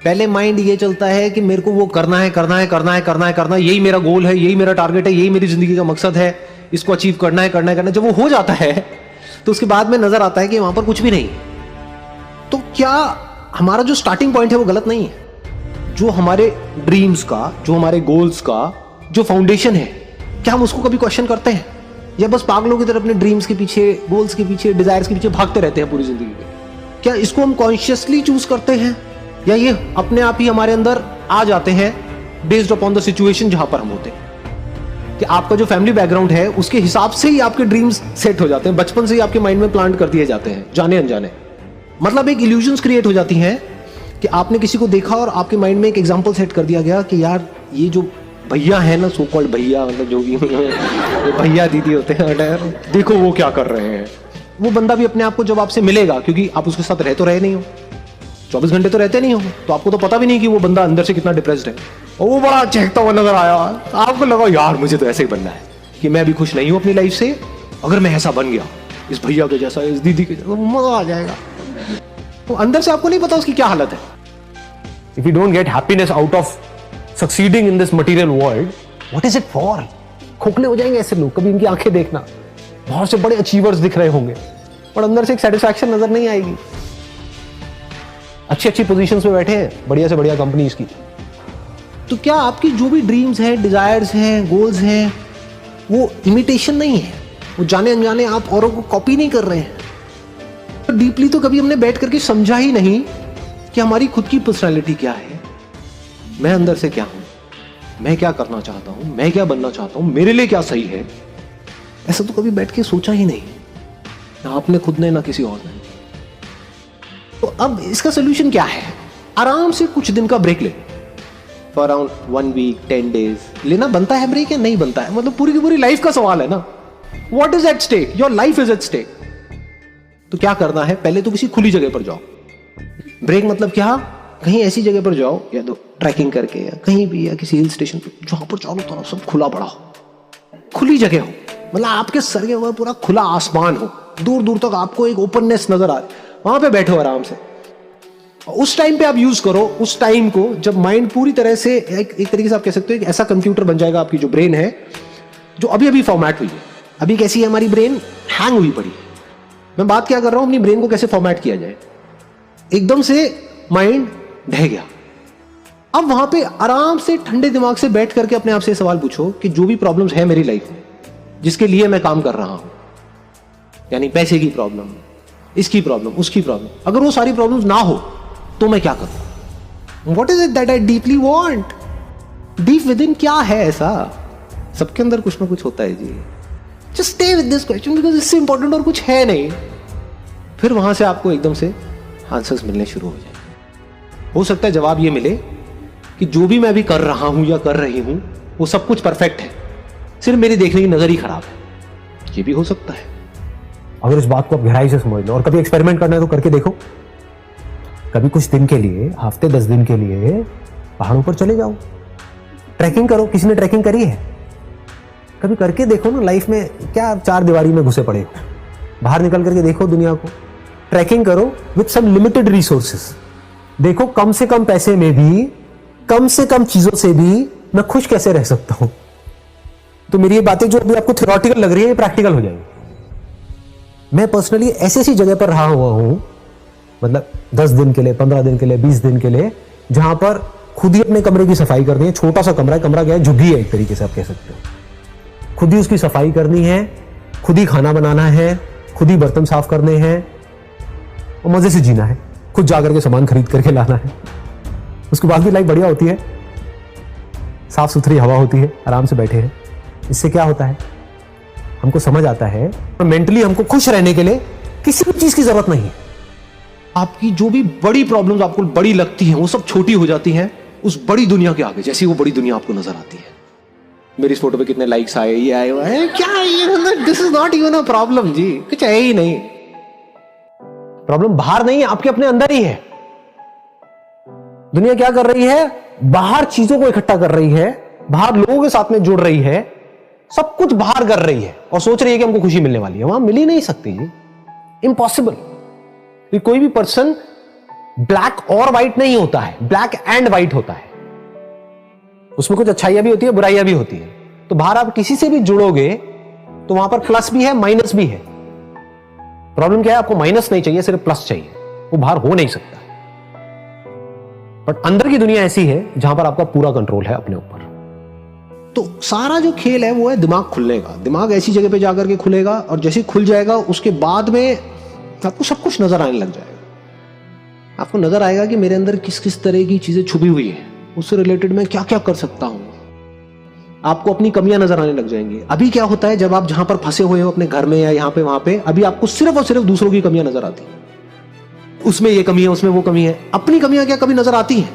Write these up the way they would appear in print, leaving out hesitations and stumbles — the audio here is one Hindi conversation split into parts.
पहले माइंड ये चलता है कि मेरे को वो करना है, करना है, करना है, करना है, करना है, यही मेरा गोल है, यही मेरा टारगेट है, यही मेरी जिंदगी का मकसद है, इसको अचीव करना है, करना है, करना है। जब वो हो जाता है तो उसके बाद में नजर आता है कि वहां पर कुछ भी नहीं। तो क्या हमारा जो स्टार्टिंग पॉइंट है वो गलत नहीं है? जो हमारे ड्रीम्स का, जो हमारे गोल्स का जो फाउंडेशन है, क्या हम उसको कभी क्वेश्चन करते हैं, या बस पागलों की तरह अपने ड्रीम्स के पीछे, गोल्स के पीछे, डिजायर्स के पीछे भागते रहते हैं पूरी जिंदगी में? क्या इसको हम कॉन्शियसली चूज करते हैं, या ये अपने आप ही हमारे अंदर आ जाते हैं बेस्ड अपॉन द सिचुएशन जहां पर हम होते हैं? कि आपका जो फैमिली बैकग्राउंड है उसके हिसाब से ही आपके ड्रीम्स सेट हो जाते हैं, बचपन से ही आपके माइंड में प्लांट कर दिए जाते हैं जाने अनजाने। मतलब एक इल्यूजन्स क्रिएट हो जाती हैं कि आपने किसी को देखा और आपके माइंड में एक एग्जांपल सेट कर दिया गया कि यार ये जो भैया है ना, सो कॉल्ड भैया, मतलब जो भी भैया दीदी होते हैं, देखो वो क्या कर रहे हैं। वो बंदा भी अपने आप को जब आपसे मिलेगा, क्योंकि आप उसके साथ रह तो रहे नहीं हो, 24 घंटे तो रहते नहीं हो, तो आपको तो पता भी नहीं कि वो बंदा अंदर से कितना डिप्रेस्ड है। और वो बड़ा चहकता हुआ नजर आया, आपको लगा यार मुझे तो ऐसे ही बनना है, कि मैं भी खुश नहीं हूं अपनी लाइफ से, अगर मैं ऐसा बन गया इस भैया के जैसा, इस दीदी के जैसा, मजा आ जाएगा। तो अंदर से आपको नहीं पता उसकी क्या हालत है। If you don't get happiness out of succeeding in this material world, what is it for? खोखले हो जाएंगे ऐसे लोग। कभी इनकी आंखें देखना, बहुत से बड़े अचीवर्स दिख रहे होंगे, और अंदर से एक सेटिस्फैक्शन नजर नहीं आएगी। अच्छी अच्छी पोजीशंस पे बैठे हैं, बढ़िया से बढ़िया कंपनीज की। तो क्या आपकी जो भी ड्रीम्स हैं, डिजायर्स हैं, गोल्स हैं, वो इमिटेशन नहीं है? वो जाने अनजाने आप औरों को कॉपी नहीं कर रहे हैं? तो डीपली तो कभी हमने बैठ करके समझा ही नहीं कि हमारी खुद की पर्सनैलिटी क्या है, मैं अंदर से क्या हूं, मैं क्या करना चाहता हूं, मैं क्या बनना चाहता हूं, मेरे लिए क्या सही है। ऐसा तो कभी बैठ के सोचा ही नहीं, ना आपने खुद ने, ना किसी और ने। तो अब इसका सोल्यूशन क्या है? आराम से कुछ दिन का ब्रेक ले, फॉर अराउंड 1 वीक 10 डेज। लेना बनता है ब्रेक या नहीं बनता है, मतलब पूरी की पूरी लाइफ का सवाल है ना। What is at stake? Your life is at stake. तो क्या करना है? पहले तो किसी खुली जगह पर जाओ। ब्रेक मतलब क्या? कहीं ऐसी जगह पर जाओ, या तो ट्रैकिंग करके, या कहीं भी, या किसी हिल स्टेशन पर, जहां पर चारों तरफ सब खुला पड़ा हो, खुली जगह हो, मतलब आपके सर के ऊपर पूरा खुला आसमान हो, दूर दूर तक आपको एक ओपननेस नजर आ रही, वहां पे बैठो आराम से। उस टाइम पे आप यूज करो उस टाइम को जब माइंड पूरी तरह से एक तरीके से आप कह सकते हो एक ऐसा कंप्यूटर बन जाएगा, आपकी जो ब्रेन है, जो अभी अभी फॉर्मेट हुई है। अभी कैसी है हमारी ब्रेन? हैंग हुई पड़ी। मैं बात क्या कर रहा हूं, अपनी ब्रेन को कैसे फॉर्मेट किया जाए। एकदम से माइंड ढह गया। अब वहां पे आराम से ठंडे दिमाग से बैठ करके अपने आप से सवाल पूछो कि जो भी प्रॉब्लम्स है मेरी लाइफ में, जिसके लिए मैं काम कर रहा हूं, यानी पैसे की प्रॉब्लम, इसकी प्रॉब्लम, उसकी प्रॉब्लम, अगर वो सारी प्रॉब्लम्स ना हो तो मैं क्या करूं? What is it that I deeply want? Deep with in क्या है ऐसा? सबके अंदर कुछ ना कुछ होता है जी। Just stay with this question, because इससे इंपॉर्टेंट और कुछ है नहीं। फिर वहां से आपको एकदम से आंसर्स मिलने शुरू हो जाए। हो सकता है जवाब ये मिले कि जो भी मैं अभी कर रहा हूं या कर रही हूं वो सब कुछ परफेक्ट है, सिर्फ मेरी देखने की नजर ही खराब है। ये भी हो सकता है। अगर इस बात को आप गहराई से समझ लो, और कभी एक्सपेरिमेंट करना है तो करके देखो। कभी कुछ दिन के लिए, हफ्ते 10 दिन के लिए पहाड़ों पर चले जाओ, ट्रैकिंग करो। किसी ने ट्रैकिंग करी है? कभी करके देखो ना। लाइफ में क्या 4 दीवारी में घुसे पड़े, बाहर निकल करके देखो दुनिया को। ट्रैकिंग करो विद सम लिमिटेड रिसोर्सेस। देखो कम से कम पैसे में भी, कम से कम चीजों से भी मैं खुश कैसे रह सकता हूं। तो मेरी ये बातें जो अभी आपको थ्योरेटिकल लग रही है, ये प्रैक्टिकल हो जाएगी। मैं पर्सनली ऐसी ऐसी जगह पर रहा हुआ हूं, मतलब 10 दिन के लिए, 15 दिन के लिए, 20 दिन के लिए, जहां पर खुद ही अपने कमरे की सफाई करनी है। छोटा सा कमरा है, कमरा क्या है, झुग्गी है एक तरीके से आप कह सकते हो। खुद ही उसकी सफाई करनी है, खुद ही खाना बनाना है, खुद ही बर्तन साफ करने हैं, और मजे से जीना है। खुद जाकर के सामान खरीद करके लाना है। उसके बाद भी लाइफ बढ़िया होती है, साफ सुथरी हवा होती है, आराम से बैठे हैं। इससे क्या होता है, हमको समझ आता है मेंटली हमको खुश रहने के लिए किसी भी चीज की जरूरत नहीं है। आपकी जो भी बड़ी प्रॉब्लम्स आपको बड़ी लगती हैं, वो सब छोटी हो जाती हैं उस बड़ी दुनिया के आगे। जैसी वो बड़ी दुनिया आपको नजर आती है। मेरी इस फोटो पे कितने लाइक्स आए, ये आए, हुआ है क्या, ये this is not even a problem जी। कुछ है ही नहीं। प्रॉब्लम बाहर नहीं है, आपके अपने अंदर ही है। दुनिया क्या कर रही है? बाहर चीजों को इकट्ठा कर रही है, बाहर लोगों के साथ में जुड़ रही है, सब कुछ बाहर कर रही है, और सोच रही है कि हमको खुशी मिलने वाली है। वहां मिल ही नहीं सकती, इम्पॉसिबल। कोई भी पर्सन ब्लैक और व्हाइट नहीं होता है, ब्लैक एंड व्हाइट होता है। उसमें कुछ अच्छाइयां भी होती है, बुराइयां भी होती है। तो बाहर आप किसी से भी जुड़ोगे तो वहां पर प्लस भी है, माइनस भी है। प्रॉब्लम क्या है, आपको माइनस नहीं चाहिए, सिर्फ प्लस चाहिए। वो बाहर हो नहीं सकता। बट अंदर की दुनिया ऐसी है जहां पर आपका पूरा कंट्रोल है अपने ऊपर। तो सारा जो खेल है वो है दिमाग खुलने का। दिमाग ऐसी जगह पे जाकर के खुलेगा और जैसे खुल जाएगा उसके बाद में आपको सब कुछ नजर आने लग जाएगा। आपको नजर आएगा कि मेरे अंदर किस किस तरह की चीजें छुपी हुई है, उससे रिलेटेड मैं क्या क्या कर सकता हूं। आपको अपनी कमियां नजर आने लग जाएंगी। अभी क्या होता है, जब आप जहां पर फंसे हुए हो अपने घर में या यहां पे वहां पे, अभी आपको सिर्फ और सिर्फ दूसरों की कमियां नजर आती है। उसमें ये कमी है, उसमें वो कमी है। अपनी कमियां क्या कभी नजर आती है?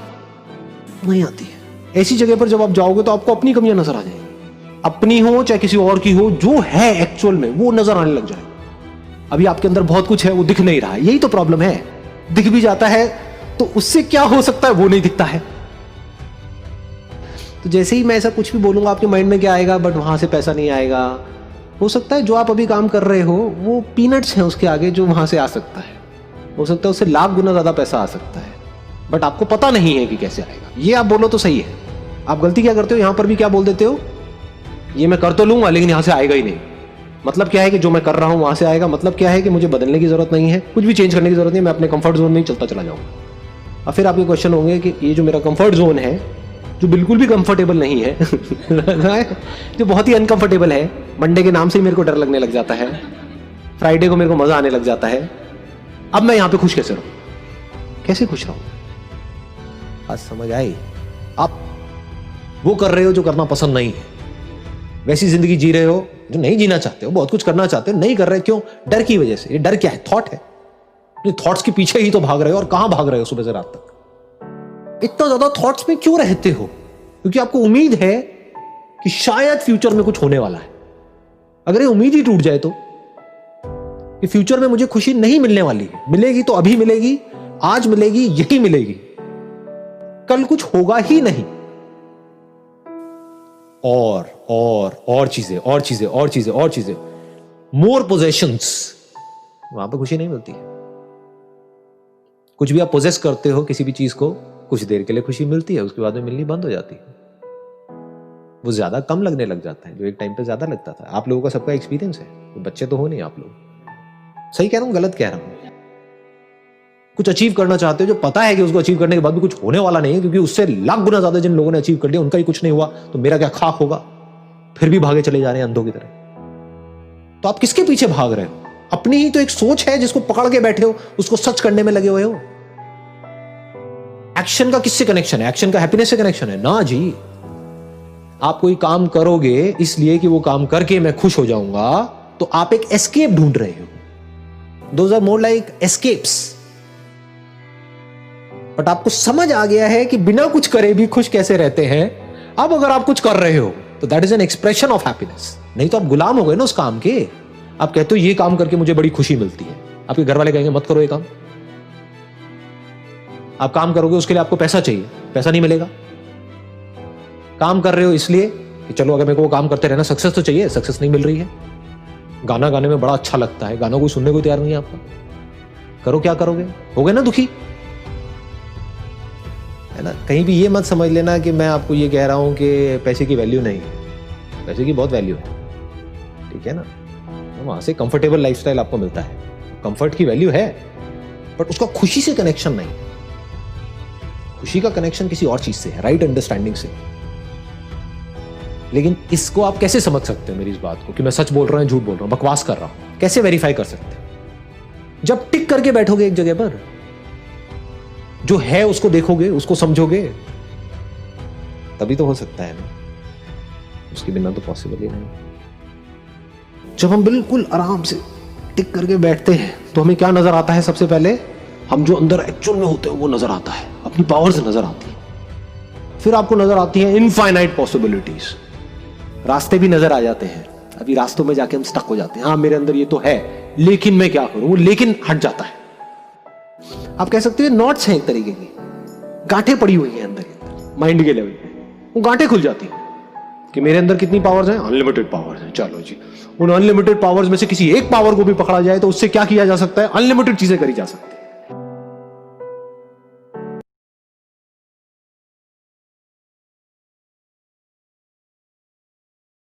नहीं आती है। ऐसी जगह पर जब आप जाओगे तो आपको अपनी कमियां नजर आ जाएंगी। अपनी हो चाहे किसी और की हो, जो है एक्चुअल में वो नजर आने लग जाएगा। अभी आपके अंदर बहुत कुछ है, वो दिख नहीं रहा है। यही तो प्रॉब्लम है। दिख भी जाता है तो उससे क्या हो सकता है, वो नहीं दिखता है। तो जैसे ही मैं ऐसा कुछ भी बोलूंगा आपके माइंड में क्या आएगा, बट वहां से पैसा नहीं आएगा। हो सकता है जो आप अभी काम कर रहे हो वो पीनट्स हैं उसके आगे जो वहां से आ सकता है। हो सकता है उससे लाख गुना ज्यादा पैसा आ सकता है, बट आपको पता नहीं है कि कैसे आएगा। ये आप बोलो तो सही है। आप गलती क्या करते हो, यहां पर भी क्या बोल देते हो, ये मैं कर तो लूंगा लेकिन यहां से आएगा ही नहीं। मतलब क्या है कि जो मैं कर रहा हूं वहां से आएगा। मतलब क्या है कि मुझे बदलने की जरूरत नहीं है, कुछ भी चेंज करने की जरूरत नहीं, मैं अपने कंफर्ट जोन में ही चलता चला जाऊंगा। और फिर आपके क्वेश्चन होंगे कि ये जो मेरा कंफर्ट जोन है, जो बिल्कुल भी कंफर्टेबल नहीं है जो बहुत ही अनकंफर्टेबल है, मंडे के नाम से ही मेरे को डर लगने लग जाता है, फ्राइडे को मेरे को मजा आने लग जाता है, अब मैं यहां पे खुश कैसे रहूं? कैसे खुश रहूं? आज समझ आई? आप वो कर रहे हो जो करना पसंद नहीं है, वैसी जिंदगी जी रहे हो जो नहीं जीना चाहते हो, बहुत कुछ करना चाहते हो, नहीं कर रहे। क्यों? डर की वजह से। ये डर क्या है? थॉट है। थॉट्स के पीछे ही तो भाग रहे हो। और कहां भाग रहे हो सुबह से रात तक? इतना ज्यादा थॉट्स में क्यों रहते हो? क्योंकि आपको उम्मीद है कि शायद फ्यूचर में कुछ होने वाला है। अगर ये उम्मीद ही टूट जाए तो कि फ्यूचर में मुझे खुशी नहीं मिलने वाली है, मिलेगी तो अभी मिलेगी, आज मिलेगी, यही मिलेगी, कल कुछ होगा ही नहीं। और चीजें, और चीजें, और चीजें, और चीजें, मोर पोजेशंस, वहां पर खुशी नहीं मिलती है। कुछ भी आप पोजेस करते हो, किसी भी चीज को, कुछ देर के लिए खुशी मिलती है, उसके बाद में मिलनी बंद हो जाती है। वो ज्यादा कम लगने लग जाता है जो एक टाइम पे ज्यादा लगता था। आप लोगों का सबका एक्सपीरियंस है, तो बच्चे तो हो नहीं आप लोग। सही कह रहा हूं, गलत कह रहा हूं? कुछ अचीव करना चाहते हो जो पता है कि उसको अचीव करने के बाद भी कुछ होने वाला नहीं है, क्योंकि उससे लाख गुना ज्यादा जिन लोगों ने अचीव कर लिया उनका ही कुछ नहीं हुआ, तो मेरा क्या खाक होगा? फिर भी भागे चले जा रहे हैं अंधों की तरह। तो आप किसके पीछे भाग रहे हो? अपनी ही तो एक सोच है जिसको पकड़ के बैठे हो, उसको सच करने में लगे हुए हो। एक्शन का किससे कनेक्शन है? एक्शन का हैप्पीनेस से कनेक्शन है ना जी। आप कोई काम करोगे इसलिए कि वो काम करके मैं खुश हो जाऊंगा, तो आप एक एस्केप ढूंढ रहे हो। Those are more like escapes. But आपको समझ आ गया है कि बिना कुछ करे भी खुश कैसे रहते हैं। अब अगर आप कुछ कर रहे हो तो that is an expression of happiness. नहीं तो आप गुलाम हो गए ना उस काम के। आप कहते हो ये काम करके मुझे बड़ी खुशी मिलती है, आपके घर वाले कहेंगे मत करो ये काम। आप काम करोगे उसके लिए आपको पैसा चाहिए, पैसा नहीं मिलेगा। काम कर रहे हो इसलिए कि चलो अगर मेरे को वो काम करते रहना, सक्सेस तो चाहिए, सक्सेस नहीं मिल रही है। गाना गाने में बड़ा अच्छा लगता है, गाना कोई सुनने को तैयार नहीं है आपका। करो क्या करोगे? हो गए ना दुखी, है ना। कहीं भी ये मत समझ लेना कि मैं आपको ये कह रहा हूं कि पैसे की वैल्यू नहीं है। पैसे की बहुत वैल्यू है, ठीक है ना। वहां से कंफर्टेबल लाइफस्टाइल आपको मिलता है, कंफर्ट की वैल्यू है, बट उसका खुशी से कनेक्शन नहीं। खुशी का कनेक्शन किसी और चीज से है, राइट अंडरस्टैंडिंग से। लेकिन इसको आप कैसे समझ सकते हो मेरी इस बात को कि मैं सच बोल रहा हूं, झूठ बोल रहा हूं, बकवास कर रहा हूं? कैसे वेरीफाई कर सकते हो? जब टिक करके बैठोगे एक जगह पर, जो है उसको देखोगे, उसको समझोगे, तभी तो हो सकता है ना। उसके बिना तो पॉसिबल ही नहीं। जब हम बिल्कुल आराम से टिक करके बैठते हैं तो हमें क्या नजर आता है? सबसे पहले हम जो अंदर एक्चुअल में होते हैं वो नजर आता है, अपनी पावर्स नजर आती है। फिर आपको नजर आती है इनफाइनाइट पॉसिबिलिटीज, रास्ते भी नजर आ जाते हैं। अभी रास्तों में जाके हम स्टक हो जाते हैं। हाँ मेरे अंदर ये तो है, लेकिन मैं क्या करूं? वो लेकिन हट जाता है। आप कह सकते हो नॉट्स हैं एक तरीके की, गांठें पड़ी हुई हैं अंदर माइंड के लेवल पे। वो गांठें खुल जाती हैं कि मेरे अंदर कितनी पावर्स हैं? अनलिमिटेड पावर्स हैं। चलो जी, उन अनलिमिटेड पावर्स में से किसी एक पावर को भी पकड़ा जाए तो उससे क्या किया जा सकता है? अनलिमिटेड चीजें करी जा सकती है।